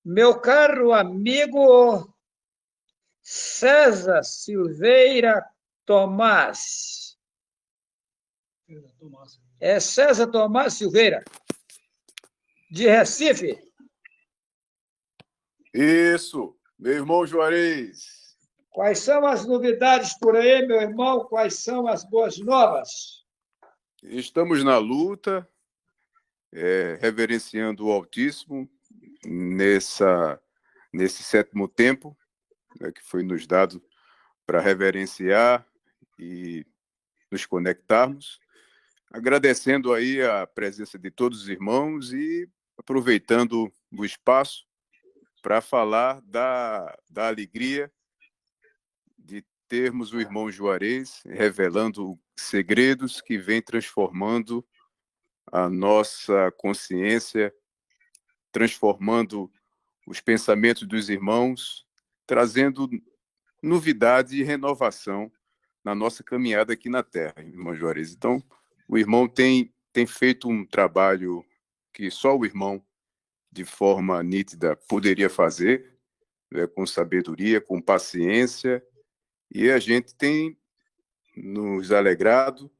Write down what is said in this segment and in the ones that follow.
Meu caro amigo César Silveira Tomás. É César Tomás Silveira, de Recife. Isso, meu irmão Juarez. Quais são as novidades por aí, meu irmão? Quais são as boas novas? Estamos na luta, reverenciando o Altíssimo nesse sétimo tempo, né, que foi nos dado para reverenciar e nos conectarmos, agradecendo aí a presença de todos os irmãos e aproveitando o espaço para falar da alegria de termos o irmão Juarez revelando segredos que vêm transformando a nossa consciência, transformando os pensamentos dos irmãos, trazendo novidade e renovação na nossa caminhada aqui na Terra, irmão Juarez. Então, o irmão tem feito um trabalho que só o irmão, de forma nítida, poderia fazer, né, com sabedoria, com paciência, e a gente tem nos alegrado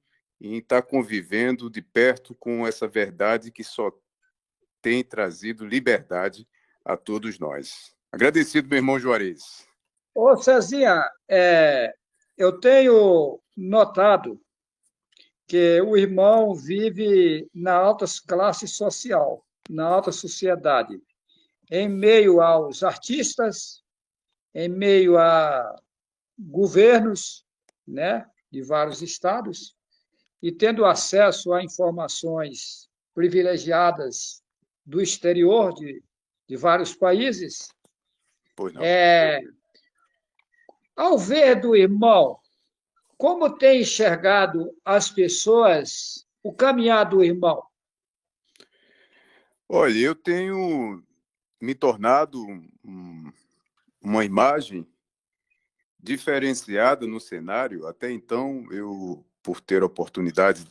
em estar convivendo de perto com essa verdade que só tem trazido liberdade a todos nós. Agradecido, meu irmão Juarez. Ô, Cezinha, eu tenho notado que o irmão vive na alta classe social, na alta sociedade, em meio aos artistas, em meio a governos, né, de vários estados, e tendo acesso a informações privilegiadas do exterior, de vários países. Pois não. Ao ver do irmão, como tem enxergado as pessoas o caminhar do irmão? Olha, eu tenho me tornado uma imagem diferenciada no cenário. Até então, eu, por ter a oportunidade,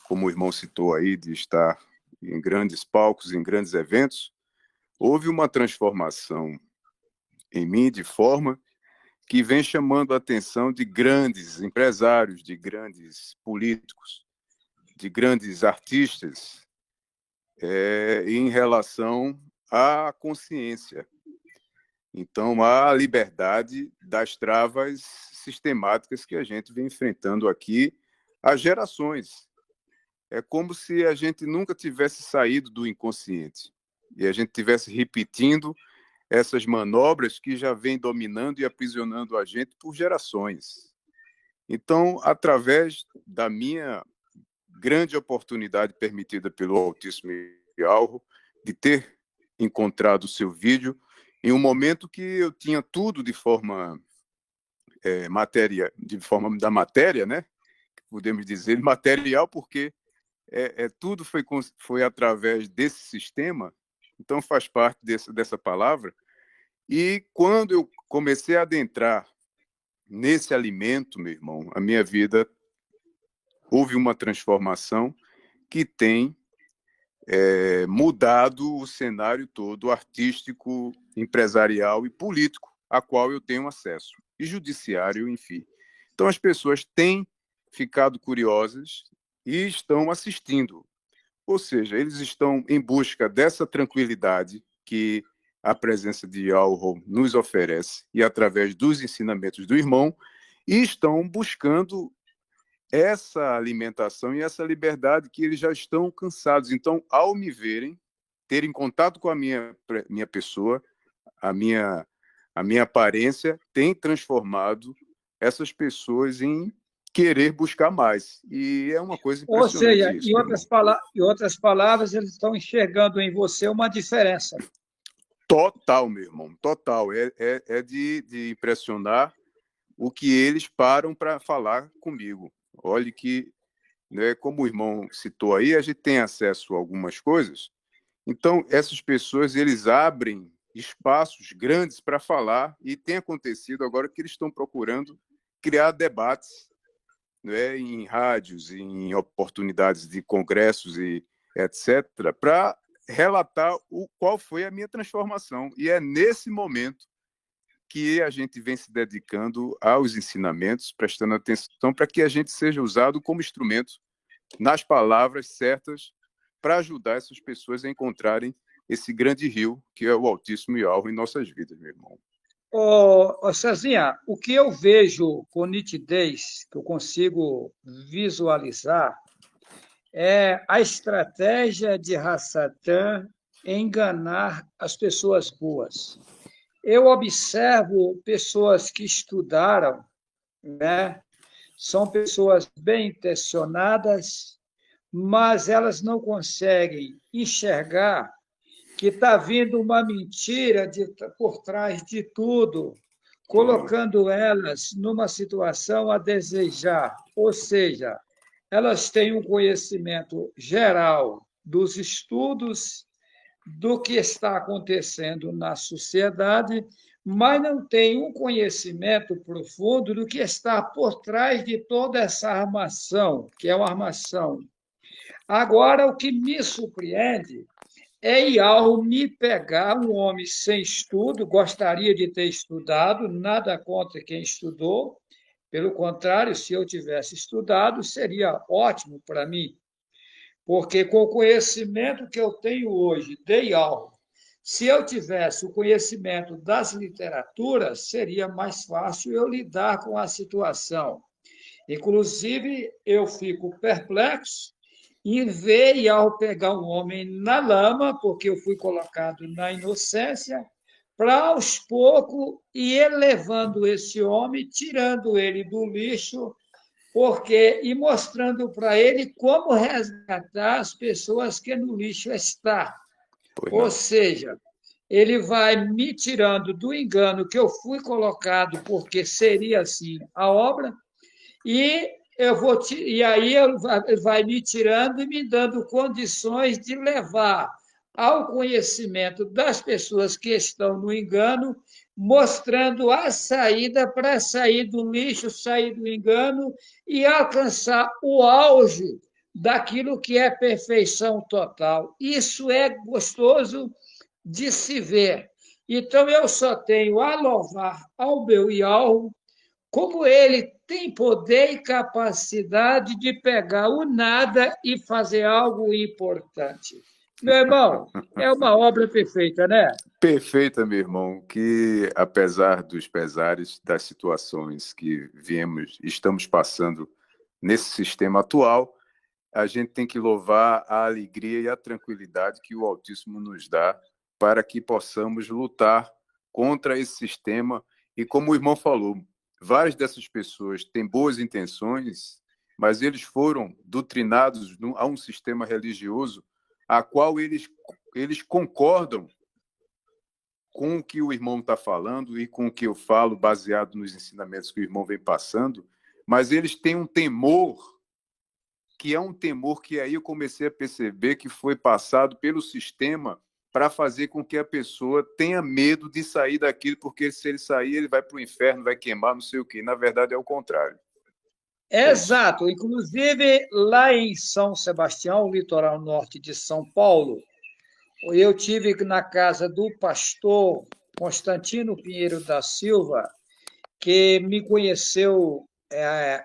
como o irmão citou aí, de estar em grandes palcos, em grandes eventos, houve uma transformação em mim de forma que vem chamando a atenção de grandes empresários, de grandes políticos, de grandes artistas, em relação à consciência. Então, há a liberdade das travas sistemáticas que a gente vem enfrentando aqui há gerações. É como se a gente nunca tivesse saído do inconsciente e a gente tivesse repetindo essas manobras que já vêm dominando e aprisionando a gente por gerações. Então, através da minha grande oportunidade permitida pelo Altíssimo Yalro de ter encontrado o seu vídeo em um momento que eu tinha tudo de forma de forma da matéria, né? Podemos dizer material, porque tudo foi através desse sistema, então faz parte dessa palavra. E quando eu comecei a adentrar nesse alimento, meu irmão, a minha vida houve uma transformação que tem mudado o cenário todo artístico, empresarial e político, a qual eu tenho acesso, e judiciário, enfim. Então as pessoas têm ficado curiosas e estão assistindo. Ou seja, eles estão em busca dessa tranquilidade que a presença de Yalro nos oferece e através dos ensinamentos do irmão, e estão buscando essa alimentação e essa liberdade que eles já estão cansados. Então, ao me verem, terem contato com a minha pessoa, a minha aparência, tem transformado essas pessoas em querer buscar mais. E é uma coisa Ou seja, impressionante isso, meu irmão. em outras palavras, eles estão enxergando em você uma diferença. Total, meu irmão, total. É de impressionar o que eles param para falar comigo. Olhe que, né, como o irmão citou aí, a gente tem acesso a algumas coisas. Então, essas pessoas, eles abrem espaços grandes para falar, e tem acontecido agora que eles estão procurando criar debates, né, em rádios, em oportunidades de congressos e etc., para relatar qual foi a minha transformação. E é nesse momento que a gente vem se dedicando aos ensinamentos, prestando atenção para que a gente seja usado como instrumento nas palavras certas para ajudar essas pessoas a encontrarem esse grande rio que é o Altíssimo Yahweh em nossas vidas, meu irmão. Cezinha, o que eu vejo com nitidez, que eu consigo visualizar, é a estratégia de Hassatã enganar as pessoas boas. Eu observo pessoas que estudaram, né? São pessoas bem intencionadas, mas elas não conseguem enxergar que está vindo uma mentira por trás de tudo, colocando elas numa situação a desejar. Ou seja, elas têm um conhecimento geral dos estudos, do que está acontecendo na sociedade, mas não têm um conhecimento profundo do que está por trás de toda essa armação, que é uma armação. Agora, o que me surpreende é Ial me pegar, um homem sem estudo, gostaria de ter estudado, nada contra quem estudou, pelo contrário, se eu tivesse estudado, seria ótimo para mim, porque com o conhecimento que eu tenho hoje de Ial, se eu tivesse o conhecimento das literaturas, seria mais fácil eu lidar com a situação. Inclusive, eu fico perplexo em ver Ial pegar um homem na lama, porque eu fui colocado na inocência, para aos poucos ir elevando esse homem, tirando ele do lixo, e mostrando para ele como resgatar as pessoas que no lixo estão. Ou seja, ele vai me tirando do engano que eu fui colocado, porque seria assim a obra, e aí ele vai me tirando e me dando condições de levar ao conhecimento das pessoas que estão no engano, mostrando a saída para sair do lixo, sair do engano e alcançar o auge daquilo que é perfeição total. Isso é gostoso de se ver. Então, eu só tenho a louvar ao meu Yahweh, como ele tem poder e capacidade de pegar o nada e fazer algo importante. Meu irmão, é uma obra perfeita, né? Perfeita, meu irmão, que apesar dos pesares, das situações que estamos passando nesse sistema atual, a gente tem que louvar a alegria e a tranquilidade que o Altíssimo nos dá para que possamos lutar contra esse sistema. E como o irmão falou, várias dessas pessoas têm boas intenções, mas eles foram doutrinados a um sistema religioso a qual eles concordam com o que o irmão está falando e com o que eu falo, baseado nos ensinamentos que o irmão vem passando, mas eles têm um temor, que é um temor que aí eu comecei a perceber que foi passado pelo sistema para fazer com que a pessoa tenha medo de sair daquilo, porque se ele sair, ele vai para o inferno, vai queimar, não sei o quê. Na verdade, é o contrário. Exato. Inclusive, lá em São Sebastião, litoral norte de São Paulo, eu tive na casa do pastor Constantino Pinheiro da Silva, que me conheceu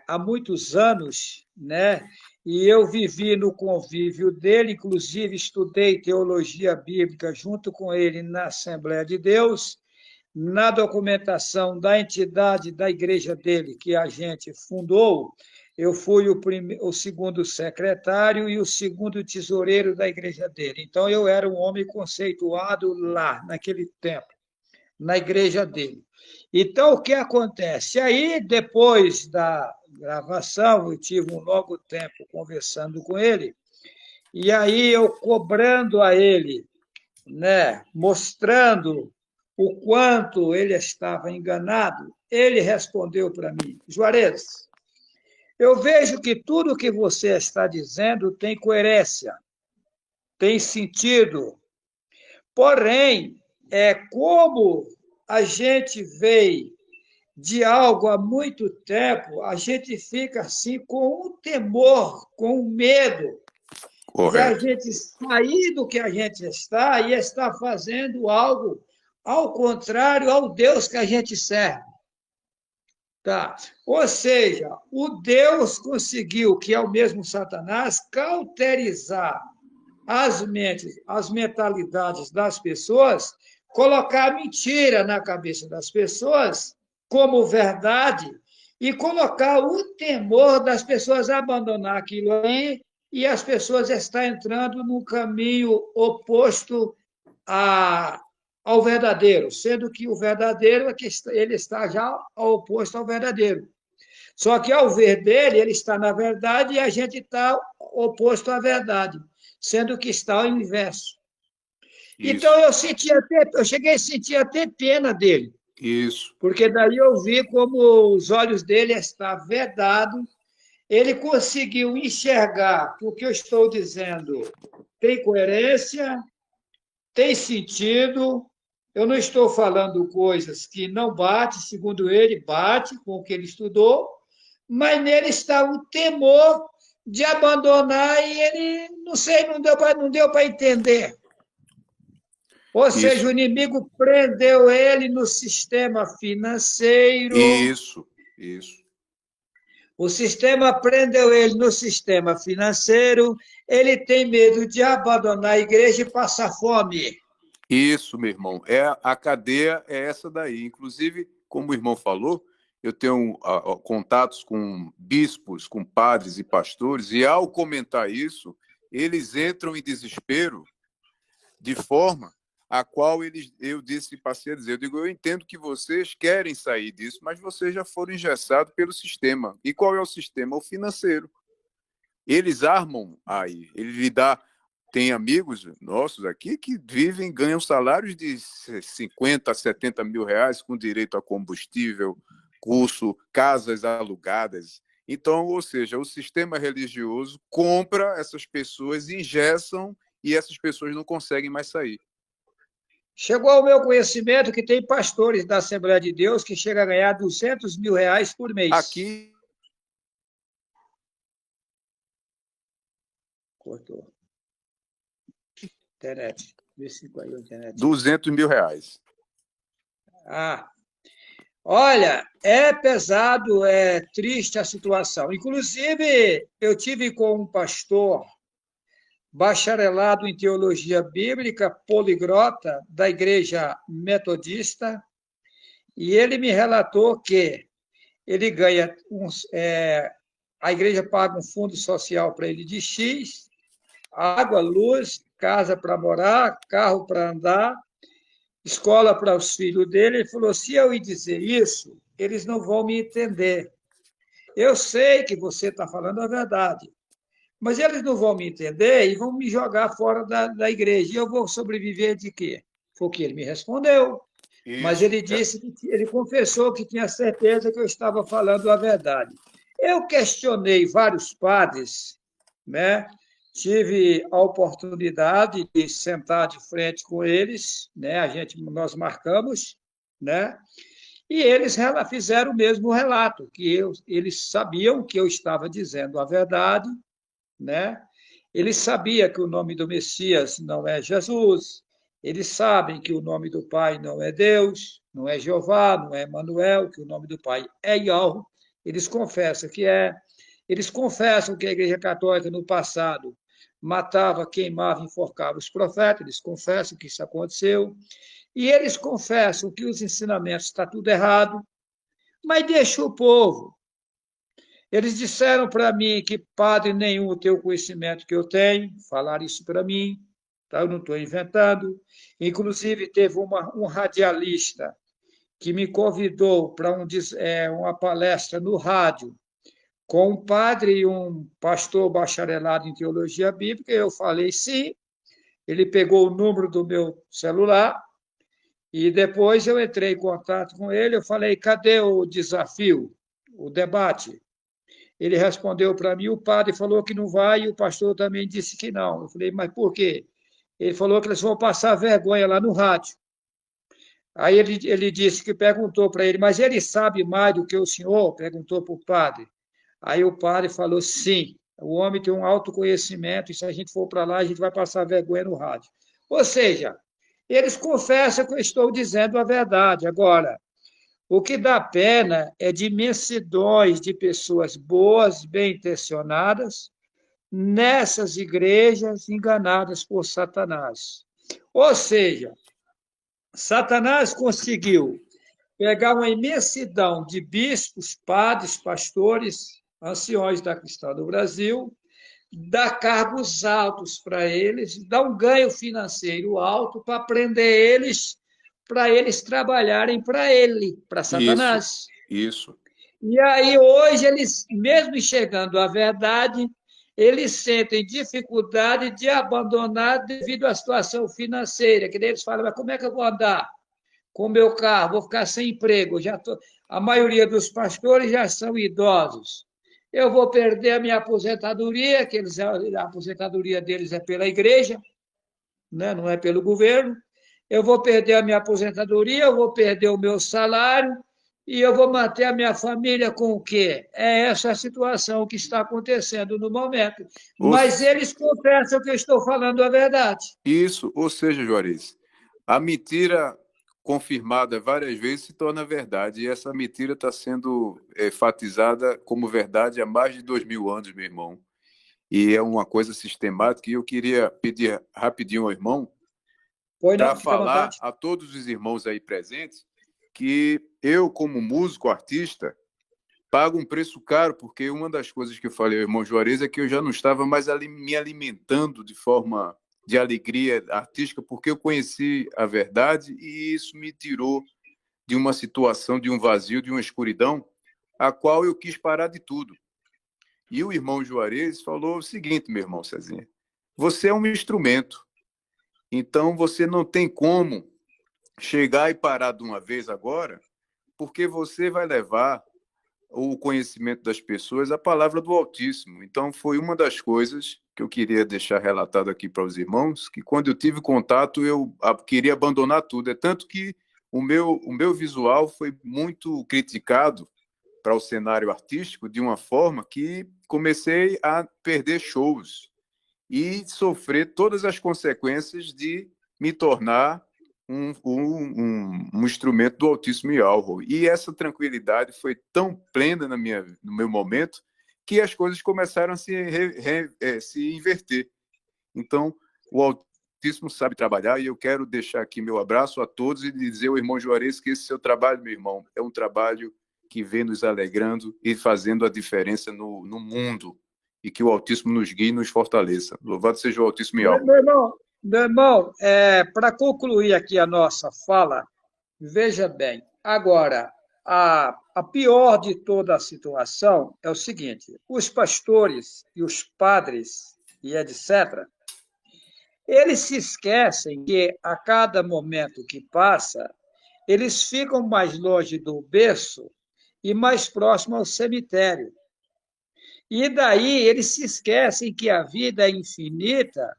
há muitos anos, né? E eu vivi no convívio dele, inclusive estudei teologia bíblica junto com ele na Assembleia de Deus, na documentação da entidade da igreja dele, que a gente fundou. Eu fui o segundo secretário e o segundo tesoureiro da igreja dele. Então, eu era um homem conceituado lá, naquele tempo, na igreja dele. Então, o que acontece? Aí, depois da gravação, eu tive um longo tempo conversando com ele, e aí eu cobrando a ele, né, mostrando o quanto ele estava enganado, ele respondeu para mim: Juarez, eu vejo que tudo que você está dizendo tem coerência, tem sentido, porém, como a gente veio de algo há muito tempo, a gente fica assim com um temor, com um medo de a Correto. gente sair do que a gente está e estar fazendo algo ao contrário ao Deus que a gente serve. Tá? Ou seja, o Deus conseguiu, que é o mesmo Satanás, cauterizar as mentes, as mentalidades das pessoas, colocar mentira na cabeça das pessoas como verdade e colocar o temor das pessoas abandonar aquilo aí e as pessoas estão entrando no caminho oposto a, ao verdadeiro, sendo que o verdadeiro é que ele está já oposto ao verdadeiro. Só que ao ver dele, ele está na verdade e a gente está oposto à verdade, sendo que está ao inverso. Então Isso, eu cheguei a sentir até pena dele, isso, porque daí eu vi como os olhos dele estavam vedados, ele conseguiu enxergar que o que eu estou dizendo tem coerência, tem sentido. Eu não estou falando coisas que não bate, segundo ele, bate com o que ele estudou, mas nele está o temor de abandonar e ele, não sei, não deu para entender. Ou seja, o isso, inimigo prendeu ele no sistema financeiro, isso. o sistema prendeu ele no sistema financeiro, ele tem medo de abandonar a igreja e passar fome. Isso, meu irmão. A cadeia é essa daí. Inclusive, como o irmão falou, eu tenho contatos com bispos, com padres e pastores, e ao comentar isso, eles entram em desespero de forma a qual eu passei a dizer, eu entendo que vocês querem sair disso, mas vocês já foram engessados pelo sistema. E qual é o sistema? O financeiro. Eles armam aí, ele lhe dá. Tem amigos nossos aqui que vivem, ganham salários de 50 a 70 mil reais com direito a combustível, curso, casas alugadas. Então, ou seja, o sistema religioso compra essas pessoas, engessam e essas pessoas não conseguem mais sair. Chegou ao meu conhecimento que tem pastores da Assembleia de Deus que chegam a ganhar 200 mil reais por mês. Aqui, Cortou. Internet. Vê se caiu a internet. 200 mil reais. Ah, olha, é pesado, é triste a situação. Inclusive, eu tive com um pastor bacharelado em teologia bíblica, poliglota da Igreja Metodista, e ele me relatou que ele ganha a igreja paga um fundo social para ele de X, água, luz, casa para morar, carro para andar, escola para os filhos dele. Ele falou: se eu ir dizer isso, eles não vão me entender. Eu sei que você está falando a verdade, mas eles não vão me entender e vão me jogar fora da igreja. E eu vou sobreviver de quê? Foi o que ele me respondeu. Mas Isso. ele disse, ele confessou que tinha certeza que eu estava falando a verdade. Eu questionei vários padres, né? Tive a oportunidade de sentar de frente com eles, né? Nós marcamos, né? E eles fizeram o mesmo relato, que eles sabiam que eu estava dizendo a verdade, né? Eles sabiam que o nome do Messias não é Jesus, eles sabem que o nome do Pai não é Deus, não é Jeová, não é Emanuel, que o nome do Pai é Yahweh, eles confessam que é. Eles confessam que a Igreja Católica, no passado, matava, queimava, enforcava os profetas, eles confessam que isso aconteceu, e eles confessam que os ensinamentos estão tudo errado, mas deixa o povo. Eles disseram para mim que padre nenhum tem o conhecimento que eu tenho, falaram isso para mim, tá? Eu não estou inventando. Inclusive, teve um radialista que me convidou para uma palestra no rádio com um padre e um pastor bacharelado em teologia bíblica. Eu falei sim, ele pegou o número do meu celular e depois eu entrei em contato com ele. Eu falei: cadê o desafio, o debate? Ele respondeu para mim: o padre falou que não vai e o pastor também disse que não. Eu falei: mas por quê? Ele falou que eles vão passar vergonha lá no rádio. Aí ele disse que perguntou para ele: mas ele sabe mais do que o senhor? Perguntou para o padre. Aí o padre falou: sim. O homem tem um autoconhecimento, e se a gente for para lá, a gente vai passar vergonha no rádio. Ou seja, eles confessam que eu estou dizendo a verdade. Agora, o que dá pena é de imensidões de pessoas boas, bem intencionadas, nessas igrejas enganadas por Satanás. Ou seja, Satanás conseguiu pegar uma imensidão de bispos, padres, pastores, anciões da cristã do Brasil, dar cargos altos para eles, dar um ganho financeiro alto para prender eles, para eles trabalharem para ele, para Isso, Satanás. isso. E aí, hoje, eles, mesmo enxergando a verdade, eles sentem dificuldade de abandonar devido à situação financeira, que daí eles falam, mas como é que eu vou andar com o meu carro? Vou ficar sem emprego. A maioria dos pastores já são idosos. Eu vou perder a minha aposentadoria, a aposentadoria deles é pela igreja, né? Não é pelo governo. Eu vou perder a minha aposentadoria, eu vou perder o meu salário, e eu vou manter a minha família com o quê? É essa a situação que está acontecendo no momento. Ou, Mas eles confessam que eu estou falando a verdade. isso, ou seja, Juarez, a mentira confirmada várias vezes se torna verdade, e essa mentira está sendo enfatizada como verdade há mais de 2000 anos, meu irmão. E é uma coisa sistemática, e eu queria pedir rapidinho ao irmão Pois para não, fica à falar vontade. a todos os irmãos aí presentes que eu, como músico, artista, pago um preço caro, porque uma das coisas que eu falei ao irmão Juarez é que eu já não estava mais me alimentando de forma de alegria artística, porque eu conheci a verdade e isso me tirou de uma situação, de um vazio, de uma escuridão, a qual eu quis parar de tudo. E o irmão Juarez falou o seguinte, meu irmão Cezinha, você é um instrumento, então você não tem como chegar e parar de uma vez agora, porque você vai levar o conhecimento das pessoas, a palavra do Altíssimo. Então, foi uma das coisas que eu queria deixar relatado aqui para os irmãos, que quando eu tive contato, eu queria abandonar tudo. É tanto que o meu visual foi muito criticado para o cenário artístico de uma forma que comecei a perder shows e sofrer todas as consequências de me tornar um instrumento do Altíssimo Yahweh. E essa tranquilidade foi tão plena no meu momento que as coisas começaram a se inverter. Então, o Altíssimo sabe trabalhar, e eu quero deixar aqui meu abraço a todos e dizer ao irmão Juarez que esse seu trabalho, meu irmão, é um trabalho que vem nos alegrando e fazendo a diferença no mundo, e que o Altíssimo nos guie e nos fortaleça. Louvado seja o Altíssimo Yahweh. Meu irmão, para concluir aqui a nossa fala, veja bem, agora, a pior de toda a situação é o seguinte: os pastores e os padres e etc., eles se esquecem que a cada momento que passa, eles ficam mais longe do berço e mais próximo ao cemitério. E daí eles se esquecem que a vida é infinita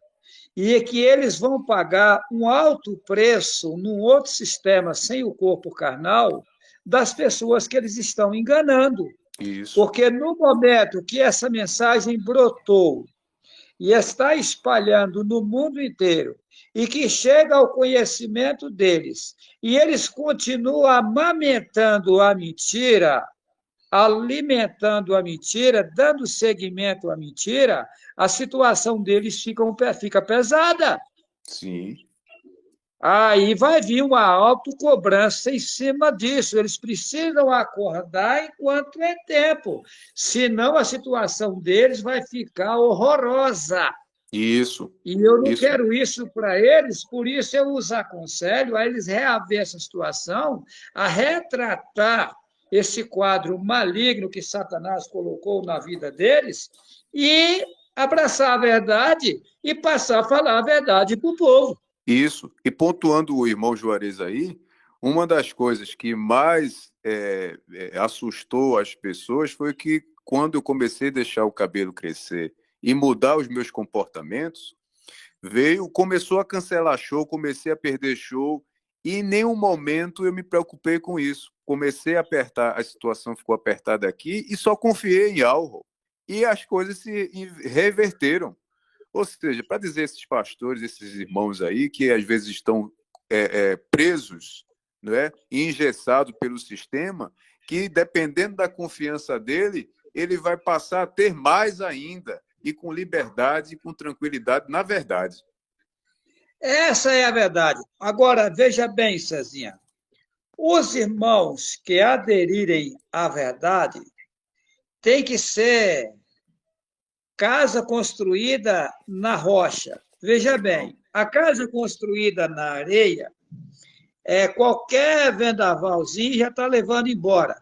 e que eles vão pagar um alto preço num outro sistema sem o corpo carnal das pessoas que eles estão enganando. Isso. Porque no momento que essa mensagem brotou e está espalhando no mundo inteiro, e que chega ao conhecimento deles, e eles continuam amamentando a mentira, alimentando a mentira, dando seguimento à mentira, a situação deles fica pesada. Sim. Aí vai vir uma autocobrança em cima disso. Eles precisam acordar enquanto é tempo, senão a situação deles vai ficar horrorosa. Isso. E eu não Isso. quero isso para eles, por isso eu os aconselho a eles reaver essa situação, a retratar esse quadro maligno que Satanás colocou na vida deles e abraçar a verdade e passar a falar a verdade para o povo. Isso. E pontuando o irmão Juarez aí, uma das coisas que mais assustou as pessoas foi que quando eu comecei a deixar o cabelo crescer e mudar os meus comportamentos, começou a cancelar show, comecei a perder show, e em nenhum momento eu me preocupei com isso. Comecei a apertar, a situação ficou apertada aqui e só confiei em algo. e as coisas se reverteram. Ou seja, para dizer esses pastores, esses irmãos aí, que às vezes estão presos, não é? E engessados pelo sistema, que dependendo da confiança dele, ele vai passar a ter mais ainda, e com liberdade e com tranquilidade, na verdade. Essa é a verdade. Agora, veja bem, Cezinha, os irmãos que aderirem à verdade têm que ser casa construída na rocha. Veja bem, a casa construída na areia, qualquer vendavalzinho já está levando embora.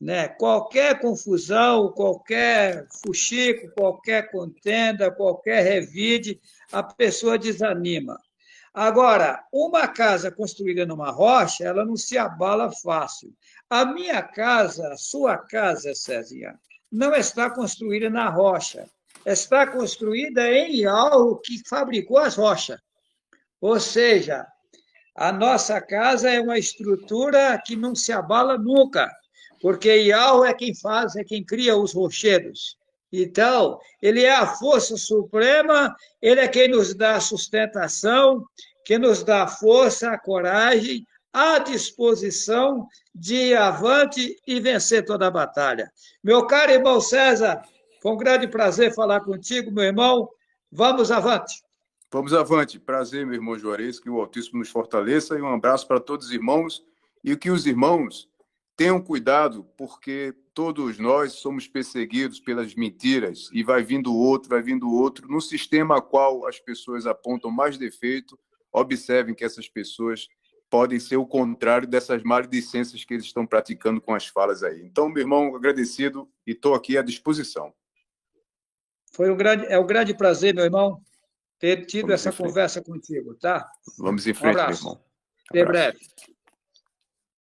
Né? Qualquer confusão, qualquer fuxico, qualquer contenda, qualquer revide, a pessoa desanima. Agora, uma casa construída numa rocha, ela não se abala fácil. A minha casa, a sua casa, Cezinha, não está construída na rocha. Está construída em algo que fabricou as rochas. Ou seja, a nossa casa é uma estrutura que não se abala nunca, porque Iau é quem faz, é quem cria os rochedos. Então, ele é a força suprema, ele é quem nos dá a sustentação, que nos dá a força, a coragem, a disposição de ir avante e vencer toda a batalha. Meu caro irmão César, foi um grande prazer falar contigo, meu irmão. Vamos avante. Vamos avante. Prazer, meu irmão Juarez, que o Altíssimo nos fortaleça, e um abraço para todos os irmãos, e que os irmãos tenham cuidado, porque todos nós somos perseguidos pelas mentiras, e vai vindo outro. No sistema a qual as pessoas apontam mais defeito, observem que essas pessoas podem ser o contrário dessas maledicências que eles estão praticando com as falas aí. Então, meu irmão, agradecido, e estou aqui à disposição. É um grande prazer, meu irmão, ter tido essa conversa contigo, tá? Vamos em frente, meu irmão. Até breve.